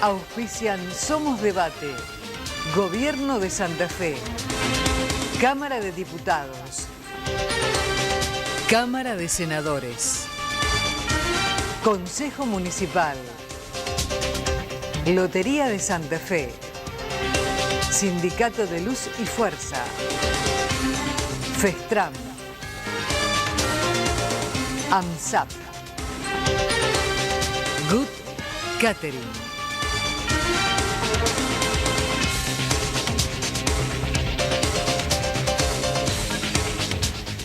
Auspician Somos Debate, Gobierno de Santa Fe, Cámara de Diputados, Cámara de Senadores, Consejo Municipal, Lotería de Santa Fe, Sindicato de Luz y Fuerza, Festram, AMSAP, Good Catering.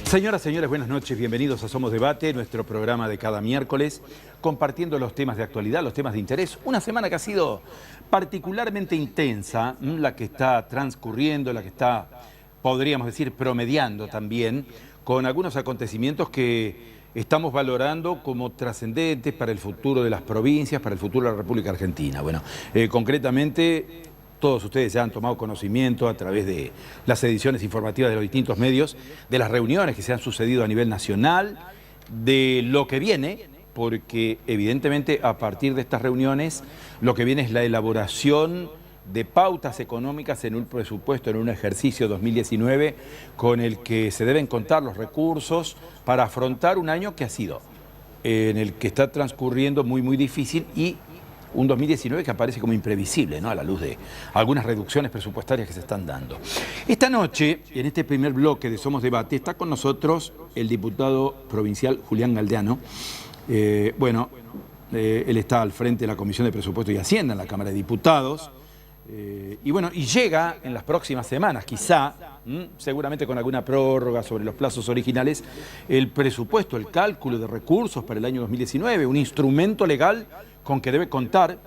Señoras, señores, buenas noches. Bienvenidos a Somos Debate, nuestro programa de cada miércoles, compartiendo los temas de actualidad, los temas de interés. Una semana que ha sido particularmente intensa, la que está transcurriendo, la que está, podríamos decir, promediando también, con algunos acontecimientos que estamos valorando como trascendentes para el futuro de las provincias, para el futuro de la República Argentina. Bueno, concretamente, todos ustedes ya han tomado conocimiento a través de las ediciones informativas de los distintos medios, de las reuniones que se han sucedido a nivel nacional, de lo que viene, porque evidentemente a partir de estas reuniones lo que viene es la elaboración de pautas económicas en un presupuesto, en un ejercicio 2019, con el que se deben contar los recursos para afrontar un año que ha sido, en el que está transcurriendo muy difícil y un 2019 que aparece como imprevisible, ¿no?, a la luz de algunas reducciones presupuestarias que se están dando. Esta noche, en este primer bloque de Somos Debate, está con nosotros el diputado provincial Julián Galdeano. Él está al frente de la Comisión de Presupuesto y Hacienda en la Cámara de Diputados. Y llega en las próximas semanas, quizá, seguramente con alguna prórroga sobre los plazos originales, el presupuesto, el cálculo de recursos para el año 2019, un instrumento legal con que debe contar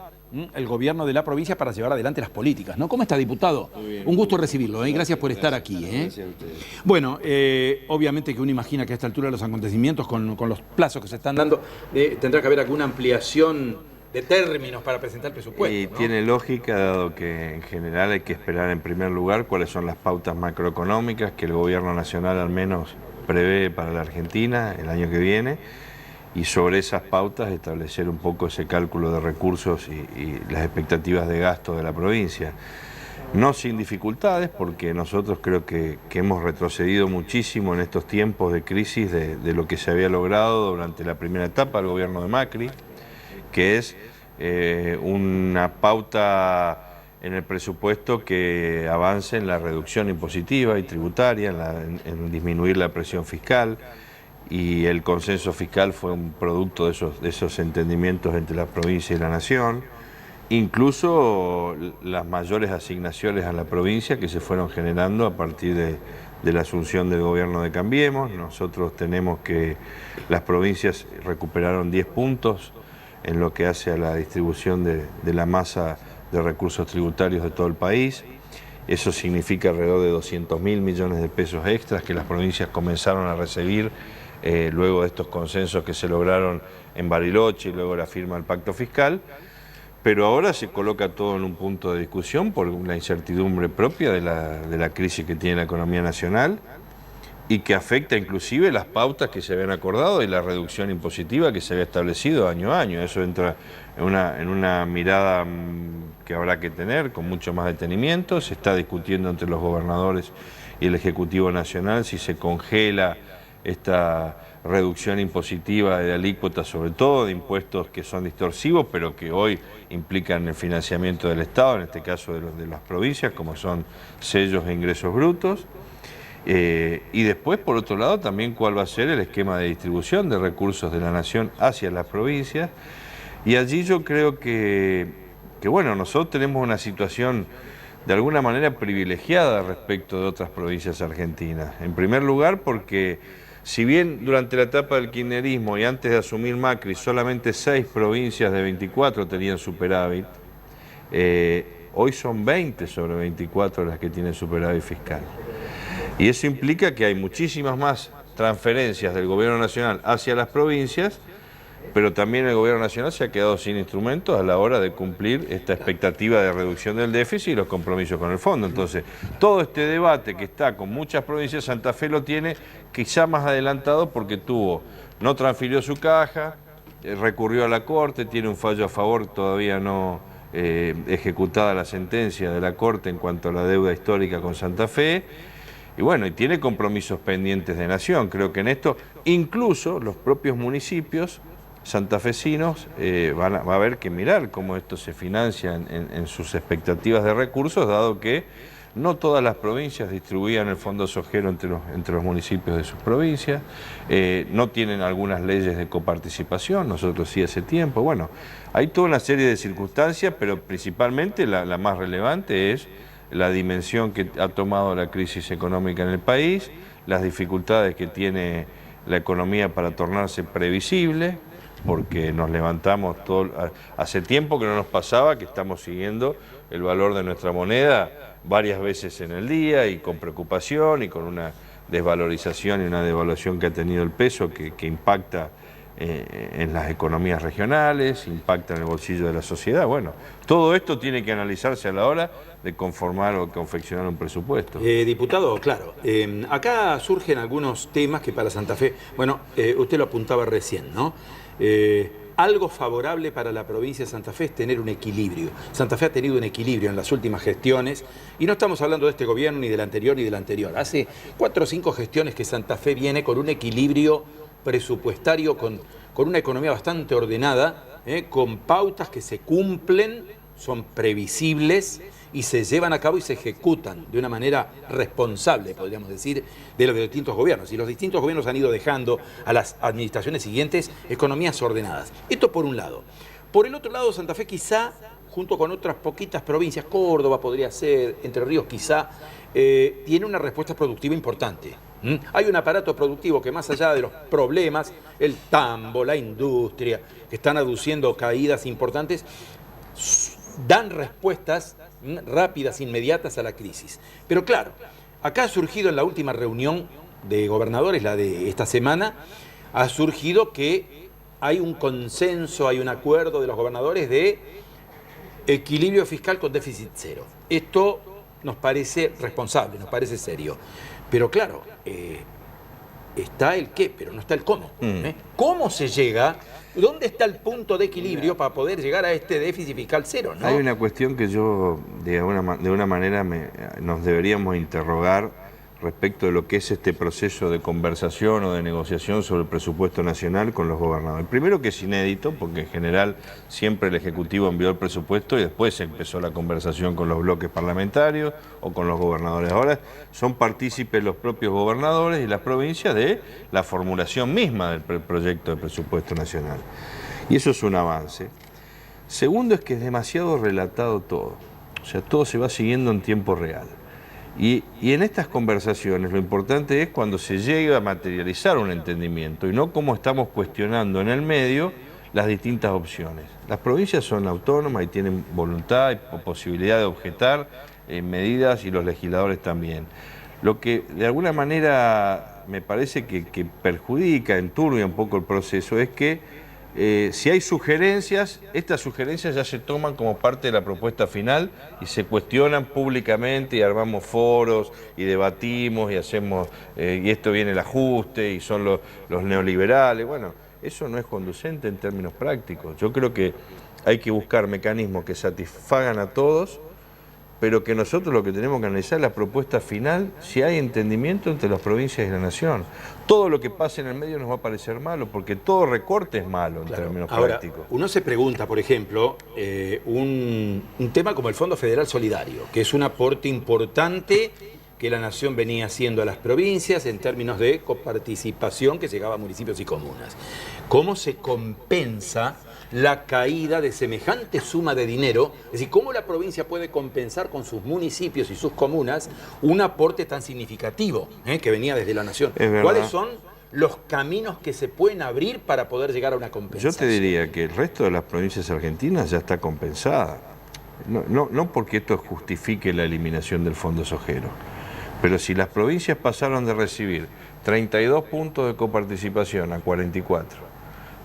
el gobierno de la provincia para llevar adelante las políticas, ¿no? ¿Cómo está, diputado? Muy bien. Un gusto recibirlo, ¿eh? Gracias por estar aquí. Gracias a ustedes. Bueno, obviamente que uno imagina que a esta altura de los acontecimientos, con los plazos que se están dando, tendrá que haber alguna ampliación de términos para presentar el presupuesto, Y ¿no? tiene lógica, dado que en general hay que esperar en primer lugar cuáles son las pautas macroeconómicas que el gobierno nacional al menos prevé para la Argentina el año que viene, y sobre esas pautas establecer un poco ese cálculo de recursos y las expectativas de gasto de la provincia. No sin dificultades, porque nosotros creo que hemos retrocedido muchísimo en estos tiempos de crisis de lo que se había logrado durante la primera etapa del gobierno de Macri, que es una pauta en el presupuesto que avance en la reducción impositiva y tributaria, en disminuir la presión fiscal, y el consenso fiscal fue un producto de esos entendimientos entre la provincia y la nación. Incluso las mayores asignaciones a la provincia que se fueron generando a partir de la asunción del gobierno de Cambiemos. Nosotros tenemos que las provincias recuperaron 10 puntos en lo que hace a la distribución de la masa de recursos tributarios de todo el país. Eso significa alrededor de 200.000 millones de pesos extras que las provincias comenzaron a recibir luego de estos consensos que se lograron en Bariloche y luego la firma del pacto fiscal. Pero ahora se coloca todo en un punto de discusión por la incertidumbre propia de la crisis que tiene la economía nacional, y que afecta inclusive las pautas que se habían acordado y la reducción impositiva que se había establecido año a año. Eso entra en una mirada que habrá que tener con mucho más detenimiento. Se está discutiendo entre los gobernadores y el Ejecutivo Nacional si se congela esta reducción impositiva de alícuotas, sobre todo de impuestos que son distorsivos, pero que hoy implican el financiamiento del Estado, en este caso de las provincias, como son sellos e ingresos brutos. Y después, por otro lado, también cuál va a ser el esquema de distribución de recursos de la nación hacia las provincias. Y allí yo creo que nosotros tenemos una situación de alguna manera privilegiada respecto de otras provincias argentinas. En primer lugar, porque si bien durante la etapa del kirchnerismo y antes de asumir Macri solamente 6 provincias de 24 tenían superávit, hoy son 20 sobre 24 las que tienen superávit fiscal. Y eso implica que hay muchísimas más transferencias del gobierno nacional hacia las provincias, pero también el gobierno nacional se ha quedado sin instrumentos a la hora de cumplir esta expectativa de reducción del déficit y los compromisos con el fondo. Entonces, todo este debate que está con muchas provincias, Santa Fe lo tiene quizá más adelantado porque no transfirió su caja, recurrió a la Corte, tiene un fallo a favor todavía no ejecutada la sentencia de la Corte en cuanto a la deuda histórica con Santa Fe. Y bueno, y tiene compromisos pendientes de nación. Creo que en esto, incluso los propios municipios santafesinos va a haber que mirar cómo esto se financia en sus expectativas de recursos, dado que no todas las provincias distribuían el fondo sojero entre los municipios de sus provincias, no tienen algunas leyes de coparticipación, nosotros sí hace tiempo. Bueno, hay toda una serie de circunstancias, pero principalmente la más relevante es la dimensión que ha tomado la crisis económica en el país, las dificultades que tiene la economía para tornarse previsible, porque nos levantamos hace tiempo que no nos pasaba, que estamos siguiendo el valor de nuestra moneda varias veces en el día y con preocupación y con una desvalorización y una devaluación que ha tenido el peso que impacta en las economías regionales, impacta en el bolsillo de la sociedad. Bueno, todo esto tiene que analizarse a la hora de conformar o confeccionar un presupuesto. Diputado, claro, acá surgen algunos temas que para Santa Fe, bueno, usted lo apuntaba recién, ¿no? Algo favorable para la provincia de Santa Fe es tener un equilibrio. Santa Fe ha tenido un equilibrio en las últimas gestiones y no estamos hablando de este gobierno ni del anterior ni del anterior. Hace 4 o 5 gestiones que Santa Fe viene con un equilibrio presupuestario, con una economía bastante ordenada, con pautas que se cumplen, son previsibles y se llevan a cabo y se ejecutan de una manera responsable, podríamos decir, de los distintos gobiernos. Y los distintos gobiernos han ido dejando a las administraciones siguientes economías ordenadas. Esto por un lado. Por el otro lado, Santa Fe quizá, junto con otras poquitas provincias, Córdoba podría ser, Entre Ríos quizá, tiene una respuesta productiva importante. Hay un aparato productivo que más allá de los problemas, el tambo, la industria, que están aduciendo caídas importantes, dan respuestas rápidas, inmediatas a la crisis. Pero claro, acá ha surgido en la última reunión de gobernadores, la de esta semana, ha surgido que hay un consenso, hay un acuerdo de los gobernadores de equilibrio fiscal con déficit cero. Esto nos parece responsable, nos parece serio. Pero claro, está el qué, pero no está el cómo. ¿Cómo se llega? ¿Dónde está el punto de equilibrio para poder llegar a este déficit fiscal cero, ¿no? Hay una cuestión que yo, de una manera, nos deberíamos interrogar respecto de lo que es este proceso de conversación o de negociación sobre el presupuesto nacional con los gobernadores. Primero, que es inédito, porque en general siempre el Ejecutivo envió el presupuesto y después empezó la conversación con los bloques parlamentarios o con los gobernadores. Ahora son partícipes los propios gobernadores y las provincias de la formulación misma del proyecto de presupuesto nacional. Y eso es un avance. Segundo, es que es demasiado relatado todo. O sea, todo se va siguiendo en tiempo real. Y en estas conversaciones lo importante es cuando se llega a materializar un entendimiento y no como estamos cuestionando en el medio las distintas opciones. Las provincias son autónomas y tienen voluntad y posibilidad de objetar medidas, y los legisladores también. Lo que de alguna manera me parece que perjudica, enturbia un poco el proceso, es que si hay sugerencias, estas sugerencias ya se toman como parte de la propuesta final y se cuestionan públicamente y armamos foros y debatimos y hacemos, y esto viene el ajuste y son los neoliberales. Bueno, eso no es conducente en términos prácticos. Yo creo que hay que buscar mecanismos que satisfagan a todos, pero que nosotros lo que tenemos que analizar es la propuesta final, si hay entendimiento entre las provincias y la nación. Todo lo que pase en el medio nos va a parecer malo, porque todo recorte es malo en términos prácticos. Uno se pregunta, por ejemplo, un tema como el Fondo Federal Solidario, que es un aporte importante que la nación venía haciendo a las provincias en términos de coparticipación que llegaba a municipios y comunas. ¿Cómo se compensa la caída de semejante suma de dinero? Es decir, ¿cómo la provincia puede compensar con sus municipios y sus comunas un aporte tan significativo que venía desde la nación? ¿Cuáles son los caminos que se pueden abrir para poder llegar a una compensación? Yo te diría que el resto de las provincias argentinas ya está compensada. No porque esto justifique la eliminación del fondo sojero, pero si las provincias pasaron de recibir 32 puntos de coparticipación a 44,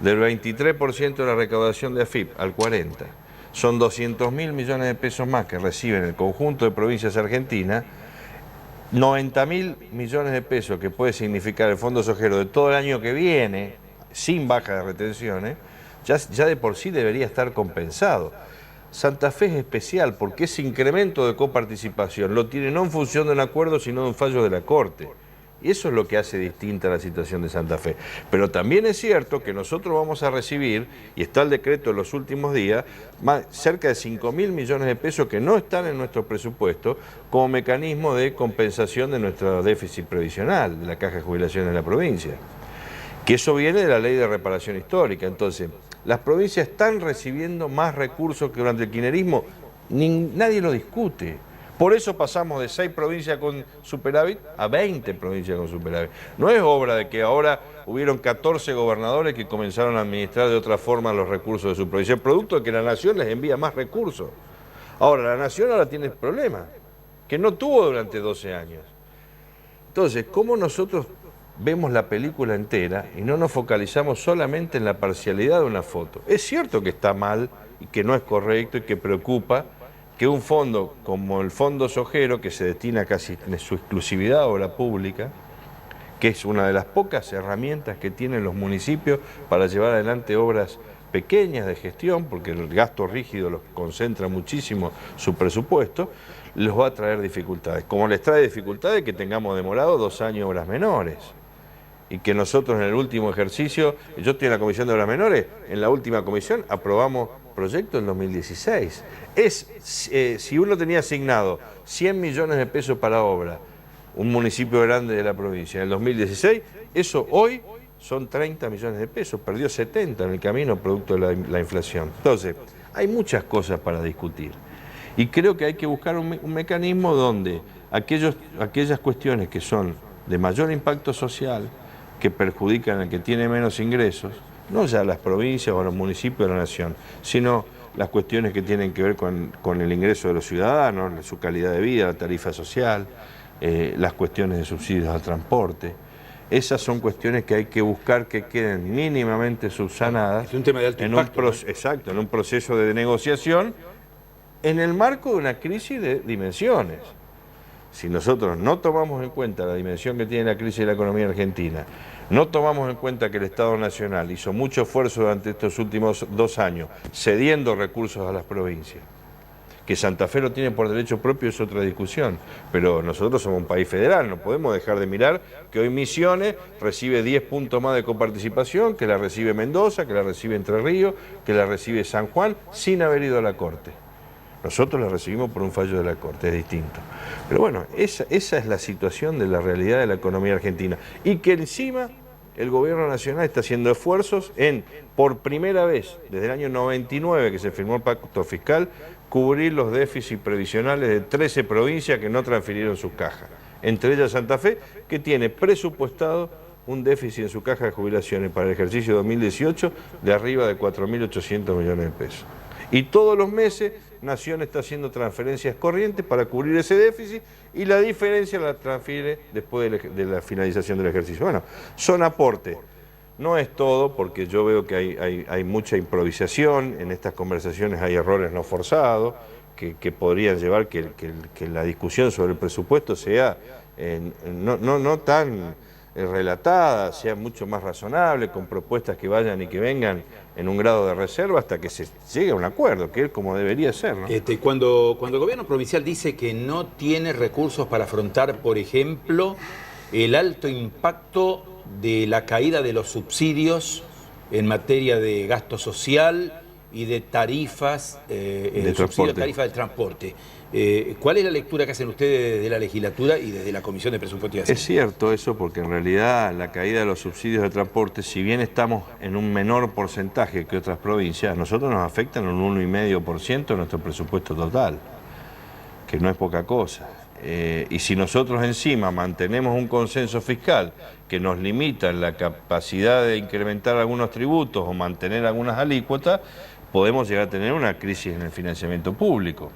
del 23% de la recaudación de AFIP al 40%, son 200.000 millones de pesos más que reciben el conjunto de provincias argentinas, 90.000 millones de pesos que puede significar el fondo sojero de todo el año que viene, sin baja de retenciones, ya de por sí debería estar compensado. Santa Fe es especial porque ese incremento de coparticipación lo tiene no en función de un acuerdo, sino de un fallo de la Corte. Y eso es lo que hace distinta la situación de Santa Fe. Pero también es cierto que nosotros vamos a recibir, y está el decreto en los últimos días, cerca de 5.000 millones de pesos que no están en nuestro presupuesto como mecanismo de compensación de nuestro déficit previsional de la Caja de Jubilaciones de la provincia. Que eso viene de la Ley de Reparación Histórica. Entonces, las provincias están recibiendo más recursos que durante el kirchnerismo, nadie lo discute. Por eso pasamos de 6 provincias con superávit a 20 provincias con superávit. No es obra de que ahora hubieron 14 gobernadores que comenzaron a administrar de otra forma los recursos de su provincia. Es producto de que la Nación les envía más recursos. Ahora, la Nación ahora tiene el problema, que no tuvo durante 12 años. Entonces, ¿cómo nosotros vemos la película entera y no nos focalizamos solamente en la parcialidad de una foto? Es cierto que está mal y que no es correcto y que preocupa que un fondo como el Fondo Sojero, que se destina casi en su exclusividad a obra pública, que es una de las pocas herramientas que tienen los municipios para llevar adelante obras pequeñas de gestión, porque el gasto rígido los concentra muchísimo su presupuesto, les va a traer dificultades. Como les trae dificultades que tengamos demorado 2 años obras menores. Y que nosotros en el último ejercicio, yo estoy en la Comisión de Obras Menores, en la última comisión aprobamos proyecto en 2016. Si uno tenía asignado 100 millones de pesos para obra, un municipio grande de la provincia, en el 2016, eso hoy son 30 millones de pesos, perdió 70 en el camino producto de la inflación. Entonces, hay muchas cosas para discutir. Y creo que hay que buscar un mecanismo donde aquellas cuestiones que son de mayor impacto social, que perjudican al que tiene menos ingresos, no ya las provincias o los municipios de la nación, sino las cuestiones que tienen que ver con el ingreso de los ciudadanos, su calidad de vida, la tarifa social, las cuestiones de subsidios al transporte. Esas son cuestiones que hay que buscar que queden mínimamente subsanadas. Es un tema de alto impacto, ¿no? Exacto, en un proceso de negociación en el marco de una crisis de dimensiones. Si nosotros no tomamos en cuenta la dimensión que tiene la crisis de la economía argentina, no tomamos en cuenta que el Estado Nacional hizo mucho esfuerzo durante estos últimos 2 años, cediendo recursos a las provincias, que Santa Fe lo tiene por derecho propio es otra discusión, pero nosotros somos un país federal, no podemos dejar de mirar que hoy Misiones recibe 10 puntos más de coparticipación, que la recibe Mendoza, que la recibe Entre Ríos, que la recibe San Juan, sin haber ido a la Corte. Nosotros la recibimos por un fallo de la Corte, es distinto. Pero bueno, esa es la situación de la realidad de la economía argentina. Y que encima el gobierno nacional está haciendo esfuerzos en, por primera vez, desde el año 99 que se firmó el pacto fiscal, cubrir los déficits previsionales de 13 provincias que no transfirieron sus cajas. Entre ellas Santa Fe, que tiene presupuestado un déficit en su caja de jubilaciones para el ejercicio 2018 de arriba de 4.800 millones de pesos. Y todos los meses Nación está haciendo transferencias corrientes para cubrir ese déficit y la diferencia la transfiere después de la finalización del ejercicio. Bueno, son aportes. No es todo, porque yo veo que hay mucha improvisación, en estas conversaciones hay errores no forzados, que podrían llevar que la discusión sobre el presupuesto sea no tan relatada, sea mucho más razonable, con propuestas que vayan y que vengan en un grado de reserva hasta que se llegue a un acuerdo, que es como debería ser, ¿no? Cuando el gobierno provincial dice que no tiene recursos para afrontar, por ejemplo, el alto impacto de la caída de los subsidios en materia de gasto social y de tarifas, tarifa del transporte. ¿Cuál es la lectura que hacen ustedes desde la legislatura y desde la Comisión de Presupuesto y Hacienda? Es cierto eso, porque en realidad la caída de los subsidios de transporte, si bien estamos en un menor porcentaje que otras provincias, a nosotros nos afectan un 1,5% de nuestro presupuesto total, que no es poca cosa. Y si nosotros encima mantenemos un consenso fiscal que nos limita en la capacidad de incrementar algunos tributos o mantener algunas alícuotas, podemos llegar a tener una crisis en el financiamiento público.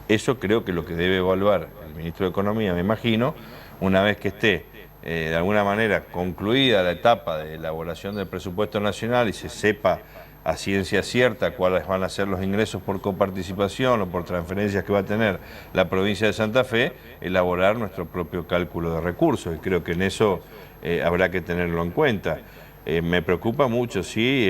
Eso creo que es lo que debe evaluar el ministro de Economía, me imagino, una vez que esté de alguna manera concluida la etapa de elaboración del presupuesto nacional y se sepa a ciencia cierta cuáles van a ser los ingresos por coparticipación o por transferencias que va a tener la provincia de Santa Fe, elaborar nuestro propio cálculo de recursos, y creo que en eso habrá que tenerlo en cuenta. Me preocupa mucho, sí,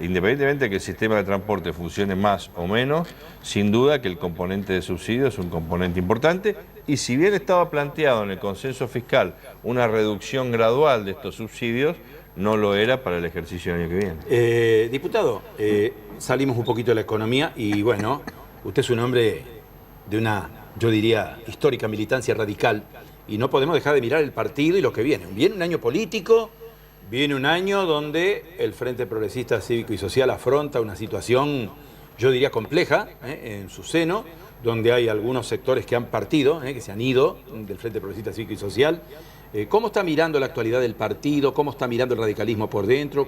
independientemente de que el sistema de transporte funcione más o menos, sin duda que el componente de subsidios es un componente importante, y si bien estaba planteado en el consenso fiscal una reducción gradual de estos subsidios, no lo era para el ejercicio del año que viene. Diputado, salimos un poquito de la economía y bueno, usted es un hombre de una, yo diría, histórica militancia radical, y no podemos dejar de mirar el partido y lo que viene. Viene un año político. Viene un año donde el Frente Progresista Cívico y Social afronta una situación, yo diría, compleja en su seno, donde hay algunos sectores que han partido, que se han ido del Frente Progresista Cívico y Social. ¿Cómo está mirando la actualidad del partido? ¿Cómo está mirando el radicalismo por dentro?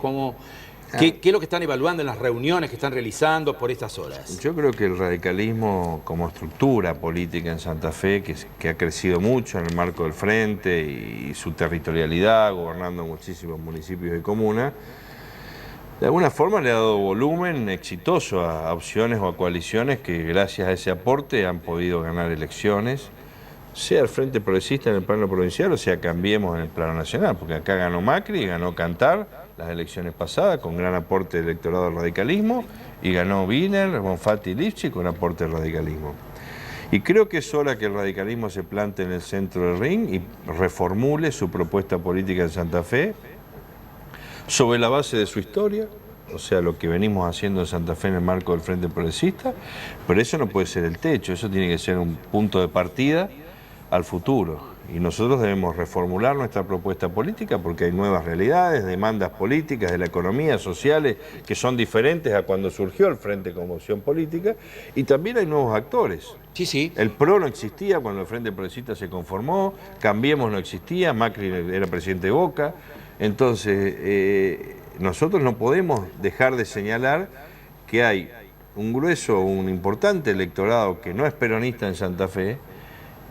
¿Qué es lo que están evaluando en las reuniones que están realizando por estas horas? Yo creo que el radicalismo como estructura política en Santa Fe, que ha crecido mucho en el marco del Frente y su territorialidad, gobernando muchísimos municipios y comunas, de alguna forma le ha dado volumen exitoso a opciones o a coaliciones que gracias a ese aporte han podido ganar elecciones, sea el Frente Progresista en el plano provincial o sea Cambiemos en el plano nacional, porque acá ganó Macri, ganó Cantar las elecciones pasadas con gran aporte del electorado del radicalismo, y ganó Wiener, Bonfatti y Lifchitz con aporte del radicalismo. Y creo que es hora que el radicalismo se plante en el centro del ring y reformule su propuesta política en Santa Fe sobre la base de su historia, o sea, lo que venimos haciendo en Santa Fe en el marco del Frente Progresista, pero eso no puede ser el techo, eso tiene que ser un punto de partida al futuro. Y nosotros debemos reformular nuestra propuesta política porque hay nuevas realidades, demandas políticas de la economía, sociales, que son diferentes a cuando surgió el Frente como opción política, y también hay nuevos actores. Sí, sí. El PRO no existía cuando el Frente Progresista se conformó, Cambiemos no existía, Macri era presidente de Boca. Entonces, nosotros no podemos dejar de señalar que hay un grueso, un importante electorado que no es peronista en Santa Fe,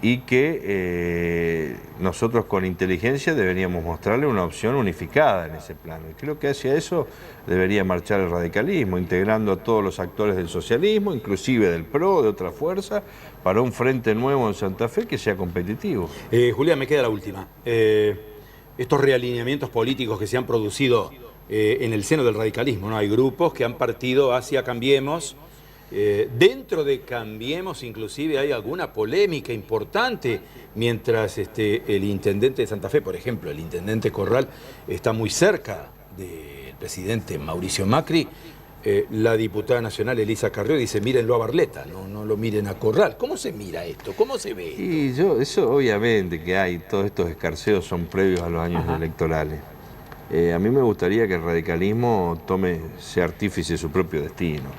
y que nosotros con inteligencia deberíamos mostrarle una opción unificada en ese plano. Y creo que hacia eso debería marchar el radicalismo, integrando a todos los actores del socialismo, inclusive del PRO, de otra fuerza, para un frente nuevo en Santa Fe que sea competitivo. Julián, me queda la última. Estos realineamientos políticos que se han producido en el seno del radicalismo, ¿no? Hay grupos que han partido hacia Cambiemos. Dentro de Cambiemos inclusive hay alguna polémica importante, mientras el intendente de Santa Fe, por ejemplo, el intendente Corral, está muy cerca del presidente Mauricio Macri. La diputada nacional Elisa Carrió dice, mírenlo a Barletta, no lo miren a Corral. ¿Cómo se mira esto? ¿Cómo se ve esto? Y eso obviamente que hay, todos estos escarceos son previos a los años electorales. A mí me gustaría que el radicalismo sea artífice de su propio destino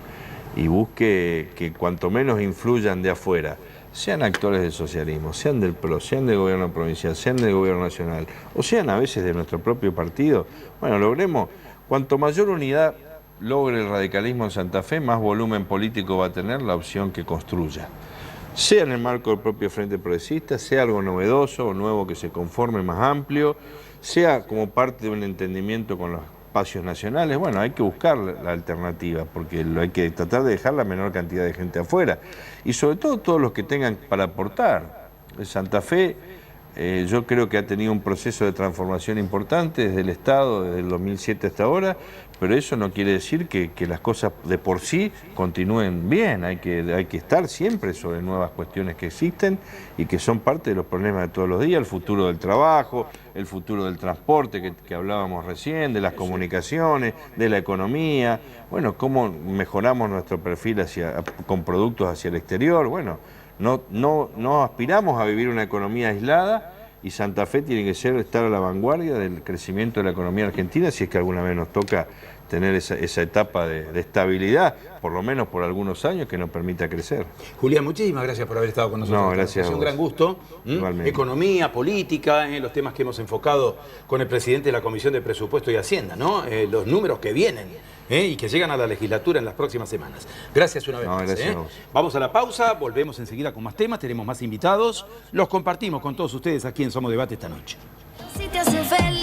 y busque que cuanto menos influyan de afuera, sean actores del socialismo, sean del PRO, sean del gobierno provincial, sean del gobierno nacional, o sean a veces de nuestro propio partido. Bueno, logremos, cuanto mayor unidad logre el radicalismo en Santa Fe, más volumen político va a tener la opción que construya. Sea en el marco del propio Frente Progresista, sea algo novedoso o nuevo que se conforme más amplio, sea como parte de un entendimiento con los espacios nacionales. Bueno, hay que buscar la alternativa, porque hay que tratar de dejar la menor cantidad de gente afuera. Y sobre todo todos los que tengan para aportar. Santa Fe, yo creo que ha tenido un proceso de transformación importante desde el Estado, desde el 2007 hasta ahora, pero eso no quiere decir que las cosas de por sí continúen bien. Hay que estar siempre sobre nuevas cuestiones que existen y que son parte de los problemas de todos los días, el futuro del trabajo, el futuro del transporte que hablábamos recién, de las comunicaciones, de la economía, bueno, cómo mejoramos nuestro perfil con productos hacia el exterior. Bueno, no aspiramos a vivir una economía aislada, y Santa Fe tiene que estar a la vanguardia del crecimiento de la economía argentina, si es que alguna vez nos toca tener esa etapa de estabilidad, por lo menos por algunos años, que nos permita crecer. Julián, muchísimas gracias por haber estado con nosotros. No, gracias. Es un gran gusto. Economía, política, los temas que hemos enfocado con el presidente de la Comisión de Presupuesto y Hacienda, ¿no? Los números que vienen y que llegan a la legislatura en las próximas semanas. Gracias una vez más. Gracias a vos. Vamos a la pausa, volvemos enseguida con más temas, tenemos más invitados, los compartimos con todos ustedes aquí en Somos Debate esta noche. Si te hace feliz.